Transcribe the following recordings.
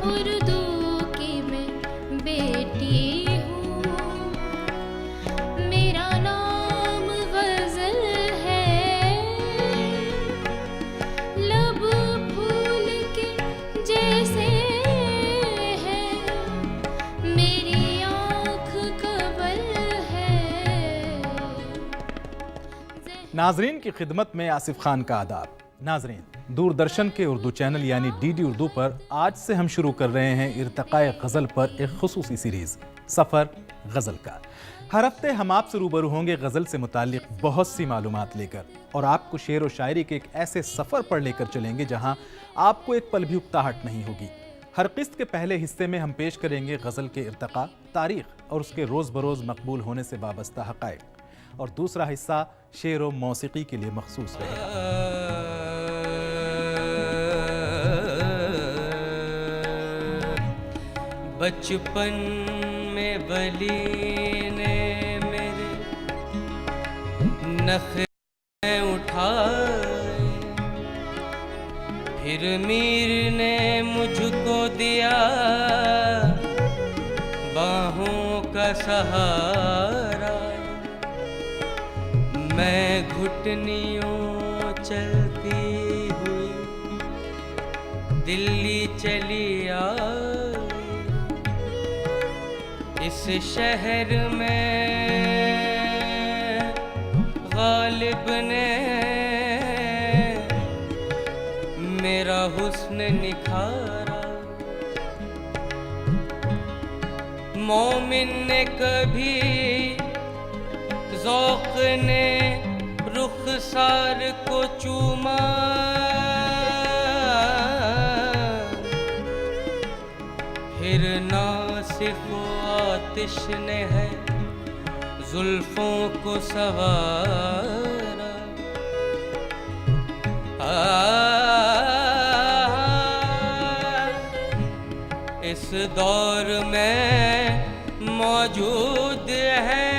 اردو کی میں بیٹی ہوں، میرا نام غزل ہے، لب پھول کے جیسے ہے، میری آنکھ کنول ہے۔ ناظرین کی خدمت میں آصف خان کا آداب۔ ناظرین، دوردرشن کے اردو چینل یعنی ڈی ڈی اردو پر آج سے ہم شروع کر رہے ہیں ارتقاء غزل پر ایک خصوصی سیریز سفر غزل کا۔ ہر ہفتے ہم آپ سے روبرو ہوں گے غزل سے متعلق بہت سی معلومات لے کر، اور آپ کو شعر و شاعری کے ایک ایسے سفر پر لے کر چلیں گے جہاں آپ کو ایک پل بھی اکتاہٹ نہیں ہوگی۔ ہر قسط کے پہلے حصے میں ہم پیش کریں گے غزل کے ارتقاء، تاریخ اور اس کے روز بروز مقبول ہونے سے وابستہ حقائق، اور دوسرا حصہ شعر و موسیقی کے لیے مخصوص رہے گا۔ بچپن میں ولی نے میرے نخرے اٹھائے، پھر میر نے مجھ کو دیا باہوں کا سہارا، میں گھٹنیوں چلتی ہوئی دلی چلی آئی، اس شہر میں غالب نے میرا حسن نکھارا، مومن نے کبھی ذوق نے رخسار کو چوما، پھر ناصف و آتش نے ہے زلفوں کو سنوارا، اس دور میں موجود ہے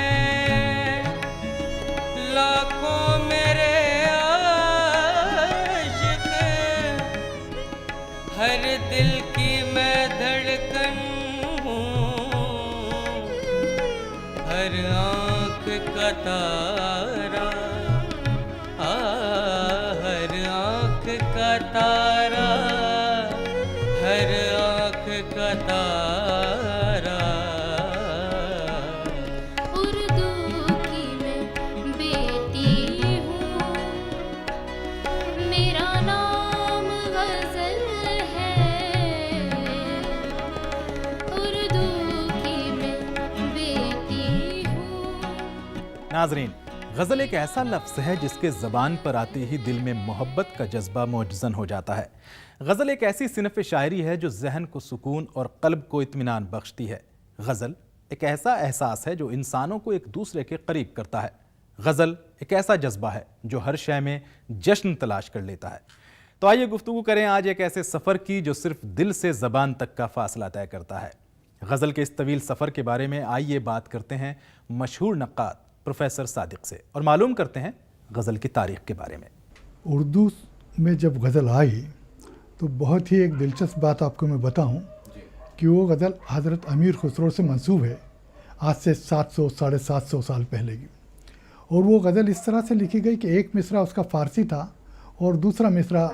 لاکھوں میرے عاشق، ہر دل کی میں دھڑکن ہوں، ہر آنکھ کا تارا، ہر آنکھ کا تارا، ہر آنکھ کا تارا۔ اردو کی میں بیٹی ہوں، میرا نام غزل ہے، اردو کی میں بیٹی ہوں۔ ناظرین، غزل ایک ایسا لفظ ہے جس کے زبان پر آتے ہی دل میں محبت کا جذبہ موجزن ہو جاتا ہے۔ غزل ایک ایسی صنف شاعری ہے جو ذہن کو سکون اور قلب کو اطمینان بخشتی ہے۔ غزل ایک ایسا احساس ہے جو انسانوں کو ایک دوسرے کے قریب کرتا ہے۔ غزل ایک ایسا جذبہ ہے جو ہر شے میں جشن تلاش کر لیتا ہے۔ تو آئیے گفتگو کریں آج ایک ایسے سفر کی جو صرف دل سے زبان تک کا فاصلہ طے کرتا ہے۔ غزل کے اس طویل سفر کے بارے میں آئیے بات کرتے ہیں مشہور نقاد پروفیسر صادق سے، اور معلوم کرتے ہیں غزل کی تاریخ کے بارے میں۔ اردو میں جب غزل آئی تو بہت ہی ایک دلچسپ بات آپ کو میں بتاؤں کہ وہ غزل حضرت امیر خسرو سے منسوب ہے، آج سے 700-750 سال پہلے کی، اور وہ غزل اس طرح سے لکھی گئی کہ ایک مصرع اس کا فارسی تھا اور دوسرا مصرع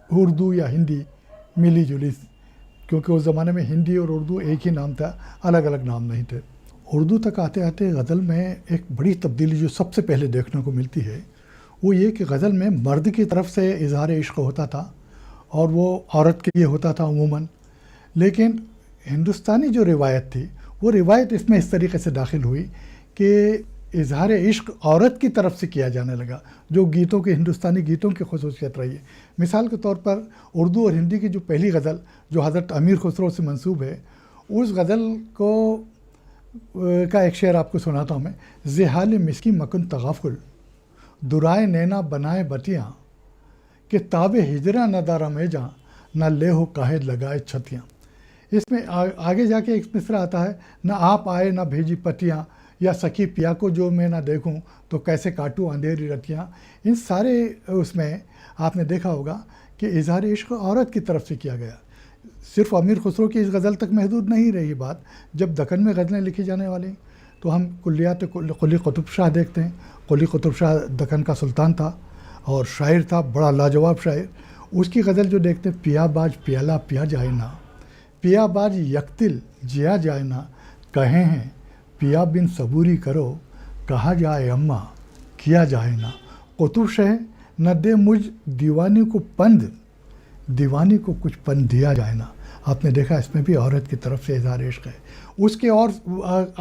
اردو یا ہندی ملی جلی، کیونکہ اس زمانے میں ہندی اور اردو ایک ہی نام تھا، الگ الگ نام نہیں تھے۔ اردو تک آتے آتے غزل میں ایک بڑی تبدیلی جو سب سے پہلے دیکھنے کو ملتی ہے وہ یہ کہ غزل میں مرد کی طرف سے اظہار عشق ہوتا تھا اور وہ عورت کے لیے ہوتا تھا عموماً، لیکن ہندوستانی جو روایت تھی وہ روایت اس میں اس طریقے سے داخل ہوئی کہ اظہار عشق عورت کی طرف سے کیا جانے لگا، جو گیتوں کے ہندوستانی گیتوں کی خصوصیت رہی ہے۔ مثال کے طور پر اردو اور ہندی کی جو پہلی غزل جو حضرت امیر خسرو سے منسوب ہے، اس غزل کو کا ایک شعر آپ کو سناتا ہوں میں۔ زحال مسکی مکن تغافل درائے نینا بنائے بتیاں، کہ تاب ہجرا نہ دارا میں جاں نہ لے ہو کاہد لگائے چھتیاں۔ اس میں آگے جا کے ایک مصرع آتا ہے، نہ آپ آئے نہ بھیجی پتیاں، یا سخی پیا کو جو میں نہ دیکھوں تو کیسے کاٹوں اندھیری رتیاں۔ ان سارے اس میں آپ نے دیکھا ہوگا کہ اظہار عشق عورت کی طرف سے کیا گیا۔ صرف امیر خسرو کی اس غزل تک محدود نہیں رہی بات. جب دکن میں غزلیں لکھی جانے والی تو ہم کلیات قلی قطب شاہ دیکھتے ہیں. قلی قطب شاہ دکن کا سلطان تھا اور شاعر تھا, بڑا لاجواب شاعر. اس کی غزل جو دیکھتے ہیں, پیا باج پیالہ پیا جائے نا, پیا باج یکتل جیا جائے نا, کہے ہیں پیا بن صبوری کرو, کہا جائے اماں کیا جائے نا. قطب شاہ نہ دے مجھ دیوانی کو پند, دیوانی کو کچھ پند دیا جائے نا. آپ نے دیکھا اس میں بھی عورت کی طرف سے اظہار عشق ہے. اس کے اور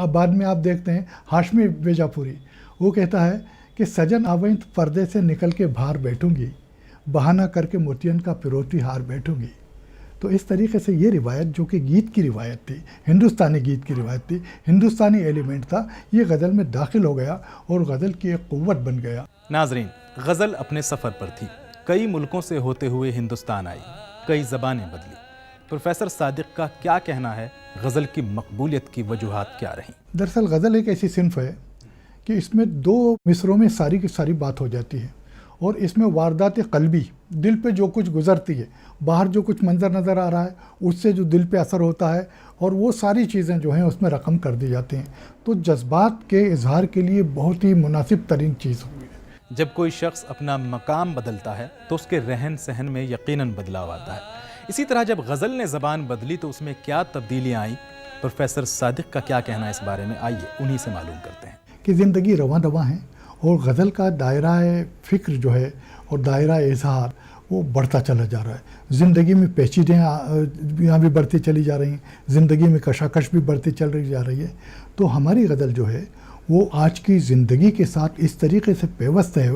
بعد میں آپ دیکھتے ہیں ہاشمی بیجا پوری, وہ کہتا ہے کہ سجن آویں تو پردے سے نکل کے باہر بیٹھوں گی, بہانہ کر کے موتین کا پروتی ہار بیٹھوں گی. تو اس طریقے سے یہ روایت جو کہ گیت کی روایت تھی, ہندوستانی گیت کی روایت تھی, ہندوستانی ایلیمنٹ تھا, یہ غزل میں داخل ہو گیا اور غزل کی ایک قوت بن گیا. ناظرین, غزل اپنے سفر پر تھی, کئی ملکوں سے ہوتے ہوئے ہندوستان آئی, کئی زبانیں بدلی. پروفیسر صادق کا کیا کہنا ہے, غزل کی مقبولیت کی وجوہات کیا رہیں؟ دراصل غزل ایک ایسی صنف ہے کہ اس میں 2 مصروں میں ساری کی ساری بات ہو جاتی ہے, اور اس میں واردات قلبی, دل پہ جو کچھ گزرتی ہے, باہر جو کچھ منظر نظر آ رہا ہے اس سے جو دل پہ اثر ہوتا ہے, اور وہ ساری چیزیں جو ہیں اس میں رقم کر دی جاتی ہیں. تو جذبات کے اظہار کے لیے بہت ہی مناسب ترین چیز ہوئی ہے. جب کوئی شخص اپنا مقام بدلتا ہے تو اس کے رہن سہن میں یقیناً بدلاؤ آتا ہے. اسی طرح جب غزل نے زبان بدلی تو اس میں کیا تبدیلیاں آئیں؟ پروفیسر صادق کا کیا کہنا ہے اس بارے میں, آئیے انہی سے معلوم کرتے ہیں. کہ زندگی رواں رواں ہے اور غزل کا دائرہ فکر جو ہے اور دائرہ اظہار وہ بڑھتا چلا جا رہا ہے. زندگی میں پیچیدگیاں بھی بڑھتی چلی جا رہی ہیں, زندگی میں کشاکش بھی بڑھتی چل رہی جا رہی ہے. تو ہماری غزل جو ہے وہ آج کی زندگی کے ساتھ اس طریقے سے پیوست ہے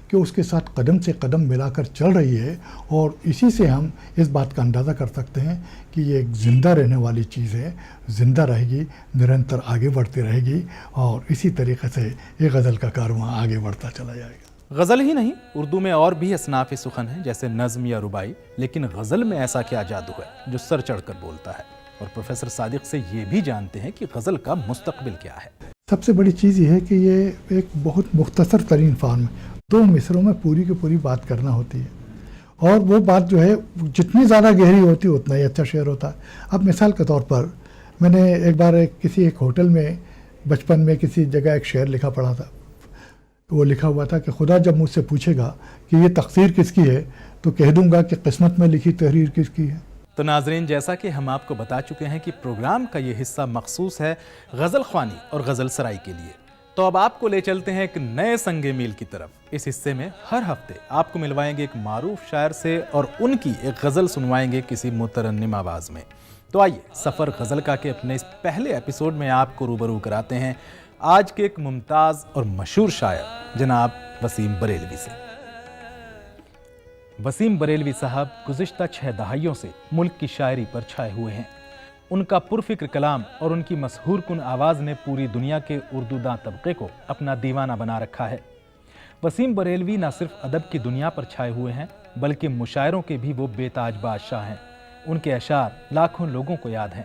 کہ اس کے ساتھ قدم سے قدم ملا کر چل رہی ہے, اور اسی سے ہم اس بات کا اندازہ کر سکتے ہیں کہ یہ ایک زندہ رہنے والی چیز ہے, زندہ رہے گی, نرنتر آگے بڑھتی رہے گی, اور اسی طریقے سے یہ غزل کا کارواں آگے بڑھتا چلا جائے گا. غزل ہی نہیں, اردو میں اور بھی اصناف سخن ہیں جیسے نظم یا ربائی, لیکن غزل میں ایسا کیا جادو ہے جو سر چڑھ کر بولتا ہے؟ اور پروفیسر صادق سے یہ بھی جانتے ہیں کہ غزل کا مستقبل کیا ہے. سب سے بڑی چیز یہ ہے کہ یہ ایک بہت مختصر ترین فارم ہے, 2 مصروں میں پوری کی پوری بات کرنا ہوتی ہے, اور وہ بات جو ہے جتنی زیادہ گہری ہوتی ہے اتنا ہی اچھا شعر ہوتا ہے. اب مثال کے طور پر میں نے ایک بار کسی ایک ہوٹل میں بچپن میں کسی جگہ ایک شعر لکھا پڑا تھا. وہ لکھا ہوا تھا کہ خدا جب مجھ سے پوچھے گا کہ یہ تقصیر کس کی ہے تو کہہ دوں گا کہ قسمت میں لکھی تحریر کس کی ہے. تو ناظرین, جیسا کہ ہم آپ کو بتا چکے ہیں کہ پروگرام کا یہ حصہ مخصوص ہے غزل خوانی اور غزل سرائی کے لیے, تو اب آپ کو لے چلتے ہیں ایک نئے سنگ میل کی طرف. اس حصے میں ہر ہفتے آپ کو ملوائیں گے ایک معروف شاعر سے اور ان کی ایک غزل سنوائیں گے کسی مترنم آواز میں. تو آئیے سفر غزل کا کے اپنے اس پہلے ایپیسوڈ میں آپ کو روبرو کراتے ہیں آج کے ایک ممتاز اور مشہور شاعر جناب وسیم بریلوی سے. وسیم بریلوی صاحب گزشتہ 6 دہائیوں سے ملک کی شاعری پر چھائے ہوئے ہیں. ان کا پرفکر کلام اور ان کی مسحور کن آواز نے پوری دنیا کے اردو داں طبقے کو اپنا دیوانہ بنا رکھا ہے. وسیم بریلوی نہ صرف ادب کی دنیا پر چھائے ہوئے ہیں بلکہ مشاعروں کے بھی وہ بے تاج بادشاہ ہیں. ان کے اشعار لاکھوں لوگوں کو یاد ہیں.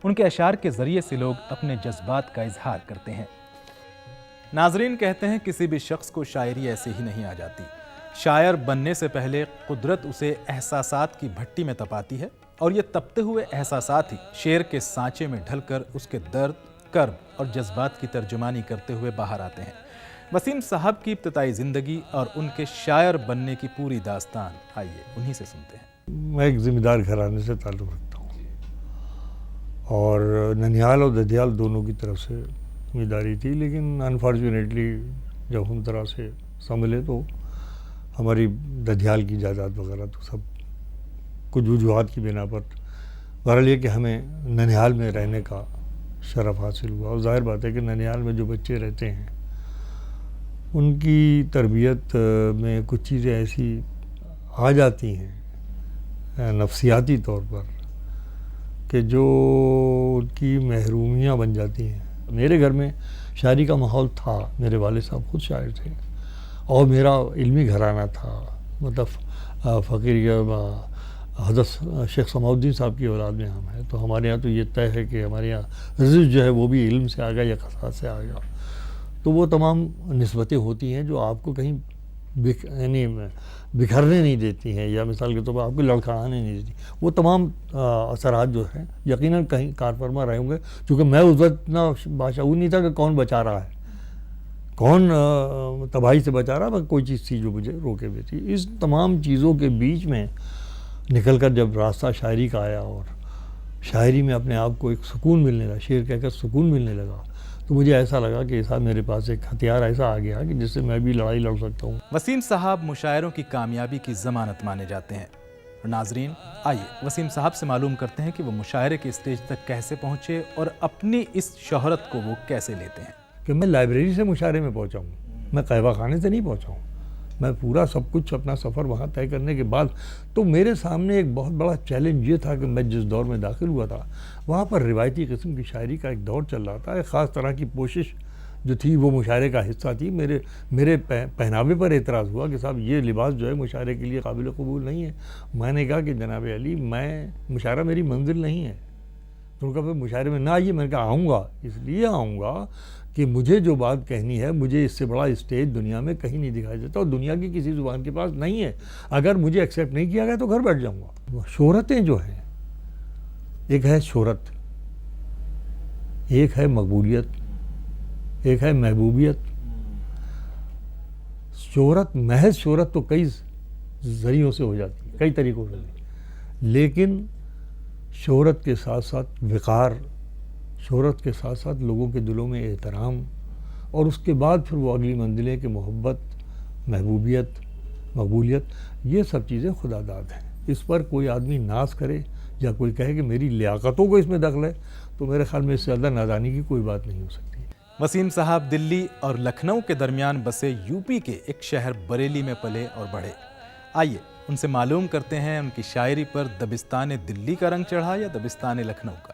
ان کے اشعار کے ذریعے سے لوگ اپنے جذبات کا اظہار کرتے ہیں. ناظرین, کہتے ہیں کسی بھی شخص کو شاعری ایسے ہی نہیں آ جاتی. شاعر بننے سے پہلے قدرت اسے احساسات کی بھٹی میں تپاتی ہے, اور یہ تپتے ہوئے احساسات ہی شعر کے سانچے میں ڈھل کر اس کے درد, کرب اور جذبات کی ترجمانی کرتے ہوئے باہر آتے ہیں. وسیم صاحب کی ابتدائی زندگی اور ان کے شاعر بننے کی پوری داستان آئیے انہی سے سنتے ہیں. میں ایک ذمہ دار گھرانے سے تعلق رکھتا ہوں, اور ننیال اور ددیال دونوں کی طرف سے ذمہ داری تھی, لیکن انفارچونیٹلی جب ہم طرح سے سنبھلے تو ہماری ددیال کی جائیداد وغیرہ تو سب کچھ وجوہات کی بنا پر بہرحال یہ کہ ہمیں ننیال میں رہنے کا شرف حاصل ہوا. اور ظاہر بات ہے کہ ننیال میں جو بچے رہتے ہیں ان کی تربیت میں کچھ چیزیں ایسی آ جاتی ہیں نفسیاتی طور پر کہ جو ان کی محرومیاں بن جاتی ہیں. میرے گھر میں شاعری کا ماحول تھا, میرے والد صاحب خود شاعر تھے, اور میرا علمی گھرانہ تھا, مطلب فقیر حضرت شیخ سماع الدین صاحب کی اولاد میں ہم ہیں, تو ہمارے یہاں تو یہ طے ہے کہ ہمارے یہاں رزق جو ہے وہ بھی علم سے آ گیا یا قصاص سے آ گیا. تو وہ تمام نسبتیں ہوتی ہیں جو آپ کو کہیں یعنی بکھرنے نہیں دیتی ہیں، یا مثال کے طور پر آپ کو لڑکھڑانے نہیں دیتی. وہ تمام اثرات جو ہیں یقیناً کہیں کار فرما رہے ہوں گے، چونکہ میں اس وقت اتنا باشعور نہیں تھا کہ کون بچا رہا ہے، کون تباہی سے بچا رہا ہے، بس کوئی چیز تھی جو مجھے روکے ہوئے تھی. اس تمام چیزوں کے بیچ میں نکل کر جب راستہ شاعری کا آیا اور شاعری میں اپنے آپ کو ایک سکون ملنے لگا، شعر کہہ کر سکون ملنے لگا، تو مجھے ایسا لگا کہ صاحب میرے پاس ایک ہتھیار ایسا آ گیا کہ جس سے میں بھی لڑائی لڑ سکتا ہوں. وسیم صاحب مشاعروں کی کامیابی کی ضمانت مانے جاتے ہیں. اور ناظرین، آئیے وسیم صاحب سے معلوم کرتے ہیں کہ وہ مشاعرے کے اسٹیج تک کیسے پہنچے اور اپنی اس شہرت کو وہ کیسے لیتے ہیں. کہ میں لائبریری سے مشاعرے میں پہنچا ہوں، میں قہوہ خانے سے نہیں پہنچا ہوں. میں پورا سب کچھ اپنا سفر وہاں طے کرنے کے بعد، تو میرے سامنے ایک بہت بڑا چیلنج یہ تھا کہ میں جس دور میں داخل ہوا تھا وہاں پر روایتی قسم کی شاعری کا ایک دور چل رہا تھا. ایک خاص طرح کی پوشش جو تھی وہ مشاعرے کا حصہ تھی. میرے پہناوے پر اعتراض ہوا کہ صاحب یہ لباس جو ہے مشاعرے کے لیے قابل قبول نہیں ہے. میں نے کہا کہ جناب علی، مشاعرہ میری منزل نہیں ہے. تو ان کا پھر مشاعرے میں نہ آئیے. میں نے کہا آؤں گا، اس لیے آؤں گا کہ مجھے جو بات کہنی ہے، مجھے اس سے بڑا اسٹیج دنیا میں کہیں نہیں دکھائی دیتا، اور دنیا کی کسی زبان کے پاس نہیں ہے. اگر مجھے ایکسیپٹ نہیں کیا گیا تو گھر بیٹھ جاؤں گا. شہرتیں جو ہیں، ایک ہے شہرت، ایک ہے مقبولیت، ایک ہے محبوبیت. شہرت، محض شہرت تو کئی ذریعوں سے ہو جاتی ہے، کئی طریقوں سے، لیکن شہرت کے ساتھ ساتھ وقار، شہرت کے ساتھ ساتھ لوگوں کے دلوں میں احترام، اور اس کے بعد پھر وہ اگلی منزلیں کہ محبت، محبوبیت، مقبولیت، یہ سب چیزیں خدا داد ہیں. اس پر کوئی آدمی ناز کرے یا کوئی کہے کہ میری لیاقتوں کو اس میں دخل ہے، تو میرے خیال میں اس سے زیادہ نادانی کی کوئی بات نہیں ہو سکتی. وسیم صاحب دلی اور لکھنؤ کے درمیان بسے یوپی کے ایک شہر بریلی میں پلے اور بڑھے. آئیے ان سے معلوم کرتے ہیں ان کی شاعری پر دبستان دلی کا رنگ چڑھا یا دبستان لکھنؤ کا.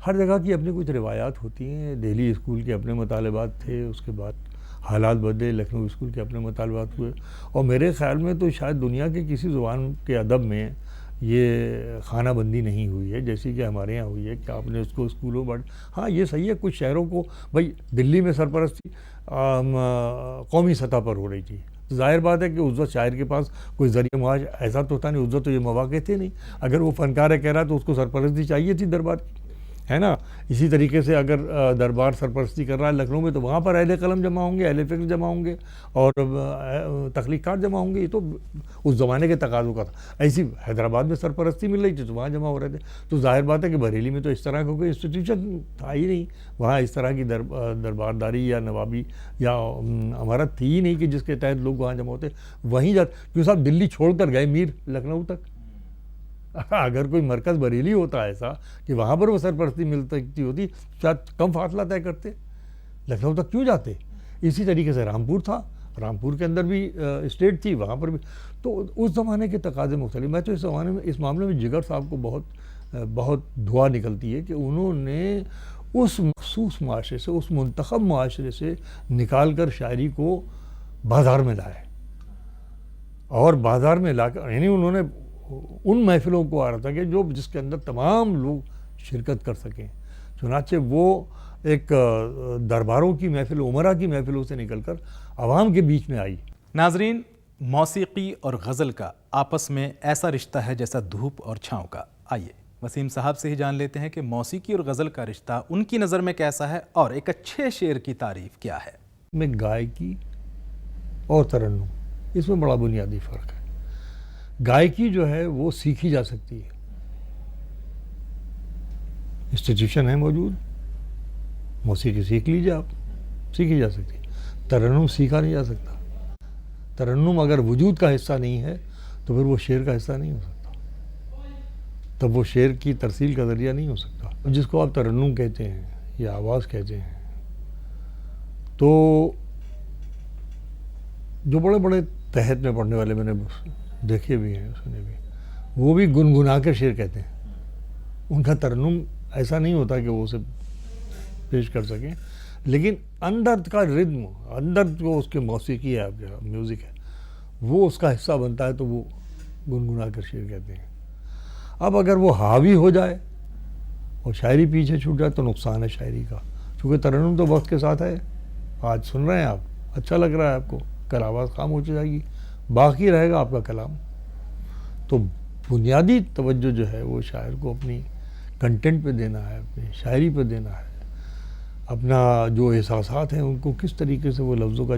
ہر جگہ کی اپنی کچھ روایات ہوتی ہیں. دہلی اسکول کے اپنے مطالبات تھے، اس کے بعد حالات بدلے، لکھنؤ اسکول کے اپنے مطالبات ہوئے، اور میرے خیال میں تو شاید دنیا کے کسی زبان کے ادب میں یہ خانہ بندی نہیں ہوئی ہے جیسی کہ ہمارے یہاں ہوئی ہے کہ آپ نے اس کو اسکولوں بٹ. ہاں یہ صحیح ہے، کچھ شہروں کو بھائی دلی میں سرپرستی قومی سطح پر ہو رہی تھی. ظاہر بات ہے کہ اس وقت شاعر کے پاس کوئی ذریعہ معاش ایسا تو ہوتا نہیں، اس وقت تو یہ مواقع تھے نہیں. اگر وہ فنکار ہے کہہ رہا تو اس کو سرپرستی چاہیے تھی دربار کی، ہے نا. اسی طریقے سے اگر دربار سرپرستی کر رہا ہے لکھنؤ میں، تو وہاں پر اہل قلم جمع ہوں گے، اہل فکر جمع ہوں گے، اور تخلیقات جمع ہوں گے. یہ تو اس زمانے کے تقاضوں کا تھا. ایسی حیدرآباد میں سرپرستی مل رہی تھی تو وہاں جمع ہو رہے تھے. تو ظاہر بات ہے کہ بریلی میں تو اس طرح کا کوئی انسٹیٹیوشن تھا ہی نہیں. وہاں اس طرح کی دربارداری یا نوابی یا امارت تھی ہی نہیں کہ جس کے تحت لوگ وہاں جمع ہوتے. وہیں کیوں صاحب دلی چھوڑ کر گئے میر لکھنؤ تک. اگر کوئی مرکز بریلی ہوتا ایسا کہ وہاں پر وہ سرپرستی مل سکتی ہوتی، شاید کم فاصلہ طے کرتے، لکھنؤ تک کیوں جاتے. اسی طریقے سے رامپور تھا، رامپور کے اندر بھی اسٹیٹ تھی، وہاں پر بھی. تو اس زمانے کے تقاضے مختلف. میں تو اس معاملے میں جگر صاحب کو بہت دعا نکلتی ہے کہ انہوں نے اس مخصوص معاشرے سے، اس منتخب معاشرے سے نکال کر شاعری کو بازار میں لائے، اور بازار میں لا کر یعنی انہوں نے ان محفلوں کو آ رہا تھا کہ جس کے اندر تمام لوگ شرکت کر سکیں. چنانچہ وہ ایک درباروں کی محفل، عمرا کی محفلوں سے نکل کر عوام کے بیچ میں آئی. ناظرین، موسیقی اور غزل کا آپس میں ایسا رشتہ ہے جیسا دھوپ اور چھاؤں کا. آئیے وسیم صاحب سے ہی جان لیتے ہیں کہ موسیقی اور غزل کا رشتہ ان کی نظر میں کیسا ہے اور ایک اچھے شعر کی تعریف کیا ہے. میں گائکی اور ترنم، اس میں بڑا بنیادی فرق ہے. گائکی جو ہے وہ سیکھی جا سکتی ہے، انسٹیٹیوشن ہے موجود، موسیقی سیکھ لیجیے آپ، سیکھی جا سکتی ہے. ترنم سیکھا نہیں جا سکتا. ترنم اگر وجود کا حصہ نہیں ہے تو پھر وہ شعر کا حصہ نہیں ہو سکتا، تب وہ شعر کی ترسیل کا ذریعہ نہیں ہو سکتا. جس کو آپ ترنم کہتے ہیں یا آواز کہتے ہیں، تو جو بڑے بڑے تحت میں پڑھنے والے میں نے دیکھے بھی ہیں، سنے بھی، وہ بھی گنگنا کے شعر کہتے ہیں. ان کا ترنم ایسا نہیں ہوتا کہ وہ اسے پیش کر سکیں، لیکن اندر کا ردم، اندر جو اس کے موسیقی ہے، آپ کا میوزک ہے، وہ اس کا حصہ بنتا ہے، تو وہ گنگنا کر شعر کہتے ہیں. اب اگر وہ حاوی ہو جائے اور شاعری پیچھے چھوٹ جائے تو نقصان ہے شاعری کا. چونکہ ترنم تو وقت کے ساتھ ہے. آج سن رہے ہیں آپ، اچھا لگ رہا ہے آپ کو، کر آواز خاموش ہو جائے گی، باقی رہے گا آپ کا کلام. تو بنیادی توجہ جو ہے وہ شاعر کو اپنی کنٹینٹ پہ دینا ہے، اپنی شاعری پہ دینا ہے، اپنا جو احساسات ہیں ان کو کس طریقے سے وہ لفظوں کا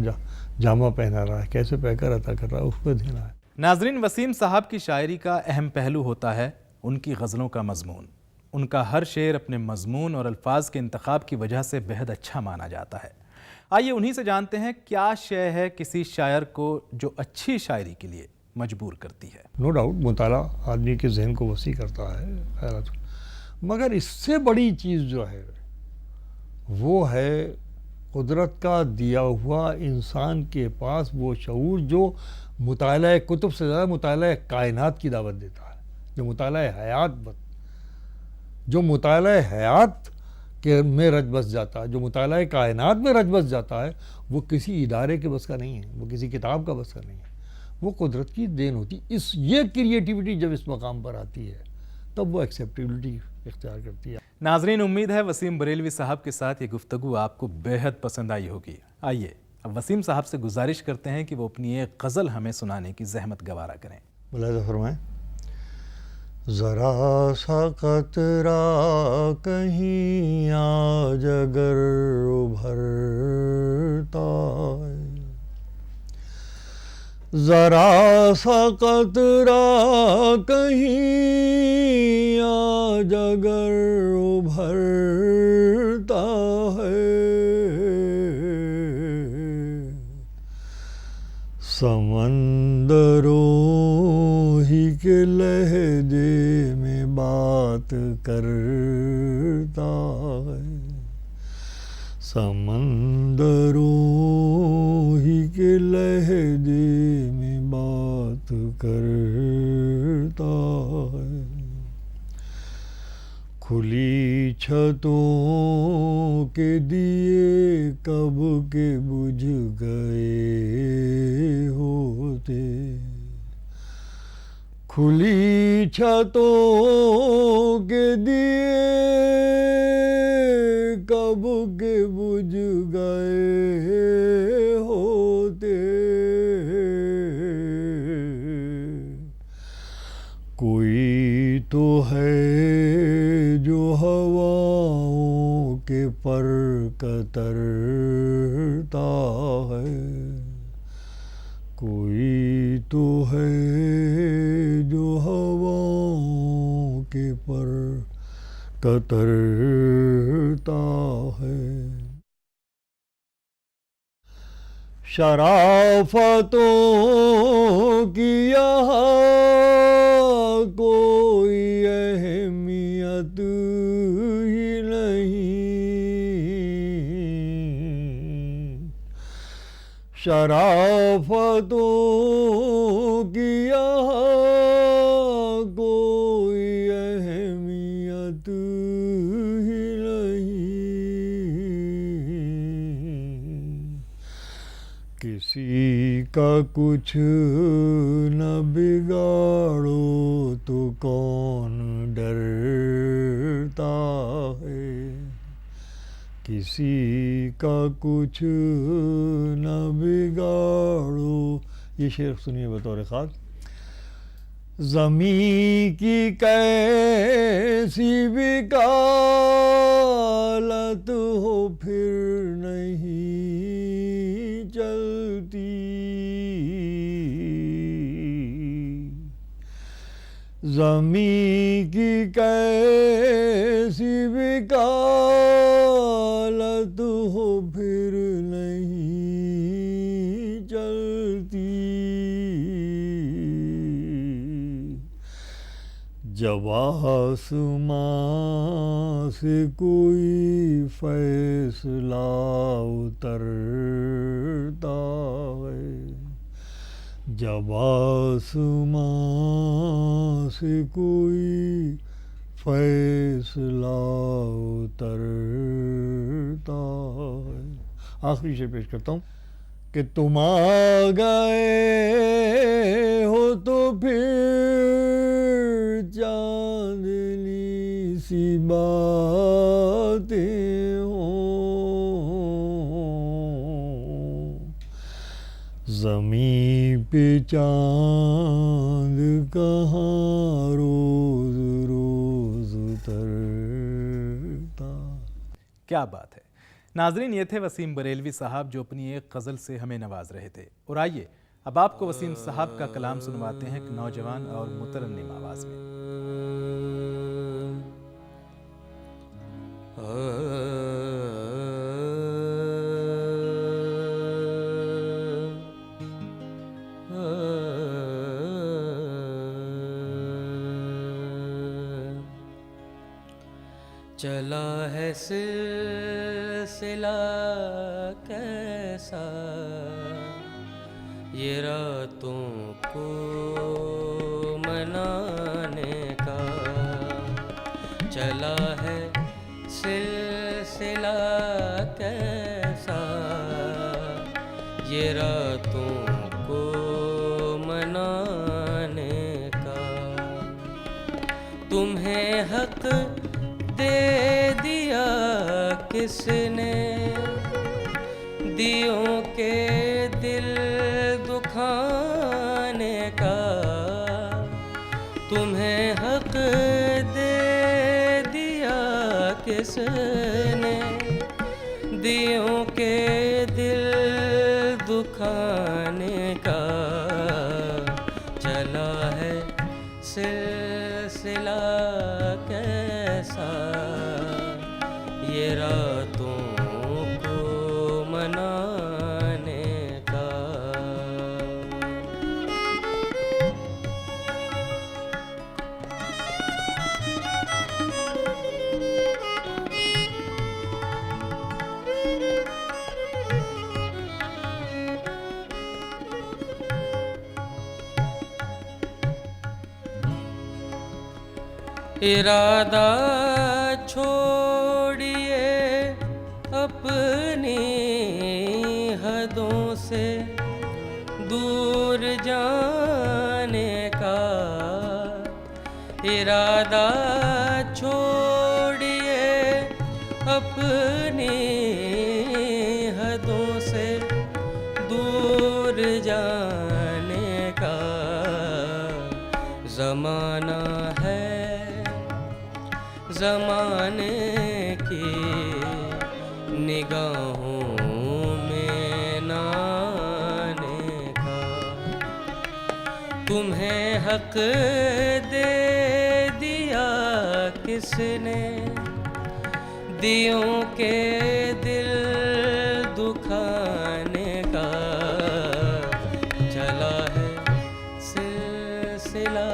جامہ پہنا رہا ہے، کیسے پہ کر عطا کر رہا ہے، اس پہ دینا ہے. ناظرین، وسیم صاحب کی شاعری کا اہم پہلو ہوتا ہے ان کی غزلوں کا مضمون. ان کا ہر شعر اپنے مضمون اور الفاظ کے انتخاب کی وجہ سے بہت اچھا مانا جاتا ہے. آئیے انہی سے جانتے ہیں کیا شے ہے کسی شاعر کو جو اچھی شاعری کے لیے مجبور کرتی ہے. نو ڈاؤٹ مطالعہ آدمی کے ذہن کو وسیع کرتا ہے، خیرات، مگر اس سے بڑی چیز جو ہے وہ ہے قدرت کا دیا ہوا انسان کے پاس وہ شعور جو مطالعہ کتب سے زیادہ مطالعہ کائنات کی دعوت دیتا ہے، جو مطالعہ حیات کے میں رچ بس جاتا ہے، جو مطالعہ کائنات میں رچ بس جاتا ہے، وہ کسی ادارے کے بس کا نہیں ہے، وہ کسی کتاب کا بس کا نہیں ہے، وہ قدرت کی دین ہوتی. یہ کریٹیوٹی جب اس مقام پر آتی ہے تب وہ ایکسیپٹیبلٹی اختیار کرتی ہے. ناظرین، امید ہے وسیم بریلوی صاحب کے ساتھ یہ گفتگو آپ کو بیحد پسند آئی ہوگی. آئیے اب وسیم صاحب سے گزارش کرتے ہیں کہ وہ اپنی ایک غزل ہمیں سنانے کی زحمت گوارا کریں. ملاحظہ فرمائیں. ذرا سا قطرہ کہیں آج اگر ابھرتا ہے، ذرا سا قطرہ کہیں آج اگر ابھرتا ہے، سمندروں ہی کے لہجے میں بات کرتا ہے، سمندروں ہی کے لہجے میں بات کرتا ہے، کھلی چھتوں کے دیے کب کے بجھ گئے ہوتے، کھلی چھتوں کے دیے کب کے بجھ گئے ہوتے، کوئی تو ہے جو ہواؤں کے پر کترتا ہے، کوئی تو ہے جو ہواؤں کے پر کترتا ہے، شرافتوں کی یہاں کوئی اہمیت ہی نہیں، شرافتوں کی یہاں کوئی اہمیت ہی نہیں، کسی کا کچھ نہ بگاڑو تو کون ڈرتا ہے، کسی کا کچھ نہ بگاڑو. یہ شعر سنیے بطور خاص. زمین کی کیسی وکالت ہو پھر نہیں چلتی، زمین کی کیسی وکالت ہو پھر نہیں چلتی، جب آسمان سے کوئی فیصلہ اترتا ہے، جب آسمان سے کوئی فیصلہ اترتا ہے. آخری شعر پیش کرتا ہوں کہ تم آ گئے ہو تو پھر چاندنی سی باتیں ہوں، زمین پہ چاند کہاں روز روز اترتا. کیا بات ہے. ناظرین، یہ تھے وسیم بریلوی صاحب جو اپنی ایک غزل سے ہمیں نواز رہے تھے. اور آئیے اب آپ کو وسیم صاحب کا کلام سنواتے ہیں ایک نوجوان اور مترنم آواز میں. چلا ہے سلسلہ کیسا یہ راتوں کو منانے کا. چلا ہے سلسلہ کیسا یہ راتوں کو منانے کا. تمہیں حق دے دیا کس نے دیوں کے دل دکھانے کا. تمہیں حق دے دیا کس نے دیوں کے دل دکھانے کا. چلا ہے سلسلہ کیسا یہ راتوں کو منانے کا. ارادہ چھوڑیے اپنی حدوں سے دور جانے کا. ارادہ چھوڑیے اپنی حدوں سے دور جانے کا. زمانہ ہے زمانے کی نگاہوں میں نانے کا. تمہیں حق دے دیا کس نے دیوں کے دل دکھانے کا. چلا ہے سلسلہ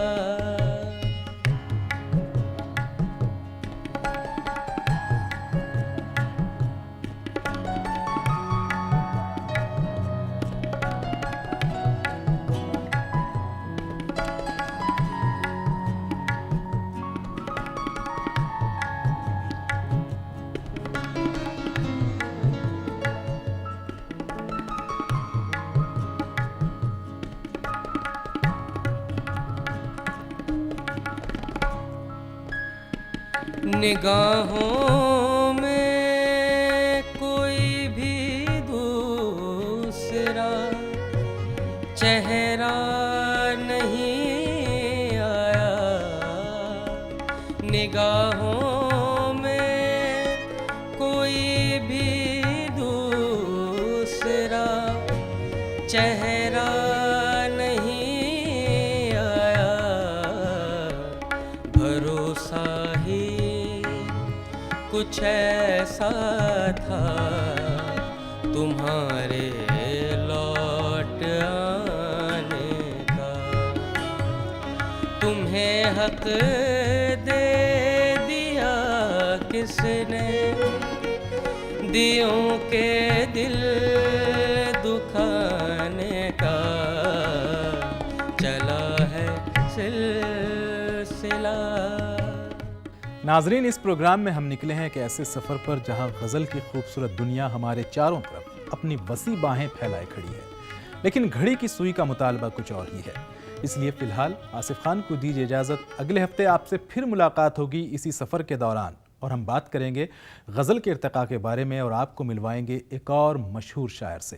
نگاہوں میں کوئی بھی دوسرا چہرہ نہیں آیا. نگاہوں میں کوئی بھی دوسرا چہرہ نہیں آیا. بھروسہ ہی کچھ ایسا تھا تمہارے لوٹ آنے کا. تمہیں حق دے دیا کس نے دیوں کے دل دکھانے کا. چلا ہے سلسلہ. ناظرین، اس پروگرام میں ہم نکلے ہیں کہ ایسے سفر پر جہاں غزل کی خوبصورت دنیا ہمارے چاروں طرف اپنی وسیع باہیں پھیلائے کھڑی ہے، لیکن گھڑی کی سوئی کا مطالبہ کچھ اور ہی ہے. اس لیے فی الحال آصف خان کو دیجیے اجازت. اگلے ہفتے آپ سے پھر ملاقات ہوگی اسی سفر کے دوران، اور ہم بات کریں گے غزل کے ارتقاء کے بارے میں اور آپ کو ملوائیں گے ایک اور مشہور شاعر سے.